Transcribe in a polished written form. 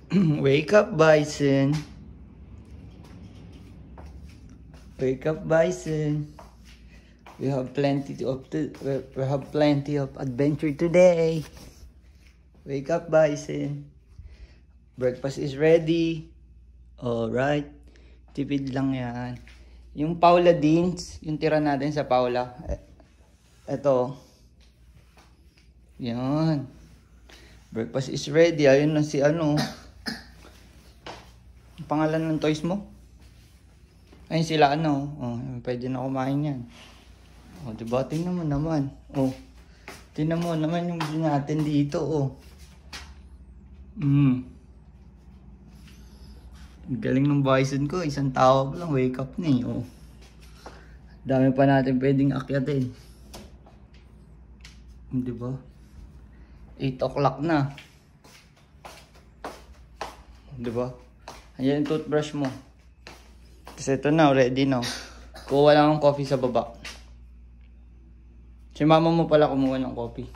Wake up, Bison. Wake up, Bison. We have plenty of adventure today. Wake up, Bison. Breakfast is ready. Alright. Tipid lang yan. Yung Paula Deans, yung tira natin sa Paula. Ito. Yan. Breakfast is ready. Ayun na si ano. Ang pangalan ng toys mo? Ayun sila ano. Oh, pwede na kumain yan. Oh, diba? Tingnan mo naman. Oh. Tingnan mo naman yung view natin dito, oh. Galing ng Bison ko. Isang tawag lang. Wake up na eh, oh. Dami pa natin pwedeng akyatin. Diba? 8 o'clock na. Diba? Ayan yung toothbrush mo. Kasi ito na, ready na. Kuha lang ng coffee sa baba. Si mama mo pala kumuha ng coffee.